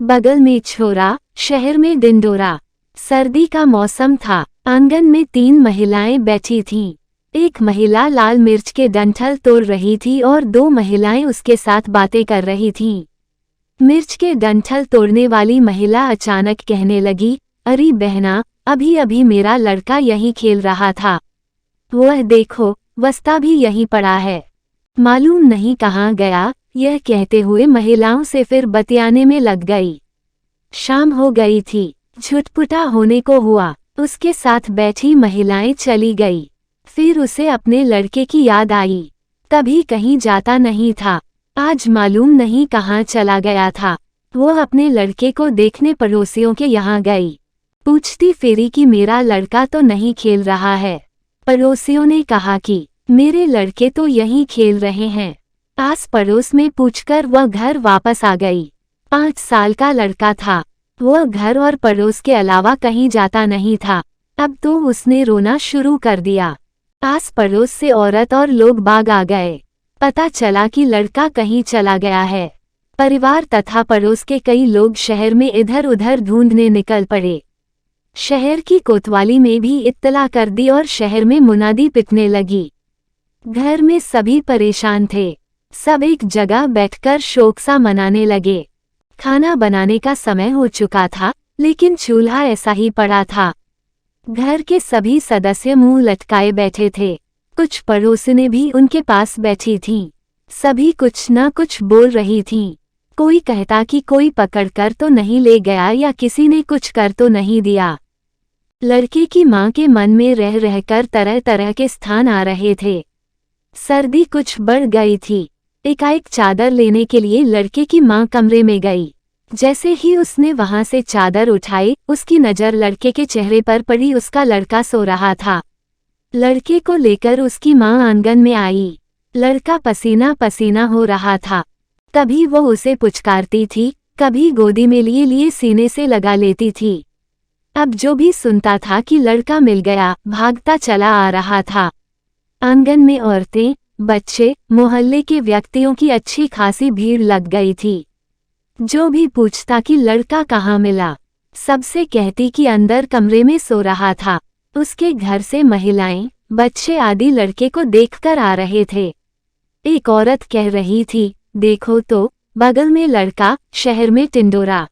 बगल में छोरा, शहर में डिंडोरा। सर्दी का मौसम था। आंगन में 3 महिलाएं बैठी थीं। एक महिला लाल मिर्च के डंठल तोड़ रही थी और 2 महिलाएं उसके साथ बातें कर रही थीं। मिर्च के डंठल तोड़ने वाली महिला अचानक कहने लगी, अरे बहना, अभी अभी मेरा लड़का यहीं खेल रहा था। वह देखो, वस्ता भी यहीं पड़ा है। मालूम नहीं कहाँ गया। यह कहते हुए महिलाओं से फिर बतियाने में लग गई। शाम हो गई थी। झुटपुटा होने को हुआ। उसके साथ बैठी महिलाएं चली गई। फिर उसे अपने लड़के की याद आई। कभी कहीं जाता नहीं था। आज मालूम नहीं कहाँ चला गया था। वो अपने लड़के को देखने पड़ोसियों के यहाँ गई। पूछती फेरी कि मेरा लड़का तो नहीं खेल रहा है। पड़ोसियों ने कहा कि मेरे लड़के तो यहीं खेल रहे हैं। आस पड़ोस में पूछकर वह घर वापस आ गई। 5 साल का लड़का था। वह घर और पड़ोस के अलावा कहीं जाता नहीं था। अब तो उसने रोना शुरू कर दिया। आस पड़ोस से औरत और लोग बाग आ गए। पता चला कि लड़का कहीं चला गया है। परिवार तथा पड़ोस के कई लोग शहर में इधर उधर ढूंढने निकल पड़े। शहर की कोतवाली में भी इत्तला कर दी और शहर में मुनादी पिटने लगी। घर में सभी परेशान थे। सब एक जगह बैठकर शोक सा मनाने लगे। खाना बनाने का समय हो चुका था, लेकिन चूल्हा ऐसा ही पड़ा था। घर के सभी सदस्य मुंह लटकाए बैठे थे। कुछ पड़ोसिनें भी उनके पास बैठी थीं। सभी कुछ न कुछ बोल रही थीं। कोई कहता कि कोई पकड़कर तो नहीं ले गया या किसी ने कुछ कर तो नहीं दिया। लड़के की मां के मन में रह रहकर तरह तरह के स्थान आ रहे थे। सर्दी कुछ बढ़ गई थी। एकाएक चादर लेने के लिए लड़के की मां कमरे में गई। जैसे ही उसने वहां से चादर उठाई, उसकी नजर लड़के के चेहरे पर पड़ी। उसका लड़का सो रहा था। लड़के को लेकर उसकी मां आंगन में आई। लड़का पसीना पसीना हो रहा था। कभी वो उसे पुचकारती थी, कभी गोदी में लिए लिए सीने से लगा लेती थी। अब जो भी सुनता था कि लड़का मिल गया, भागता चला आ रहा था। आंगन में औरतें, बच्चे, मोहल्ले के व्यक्तियों की अच्छी खासी भीड़ लग गई थी। जो भी पूछता कि लड़का कहाँ मिला, सबसे कहती कि अंदर कमरे में सो रहा था। उसके घर से महिलाएं, बच्चे आदि लड़के को देखकर आ रहे थे। एक औरत कह रही थी, देखो तो, बगल में लड़का, शहर में टिंडोरा।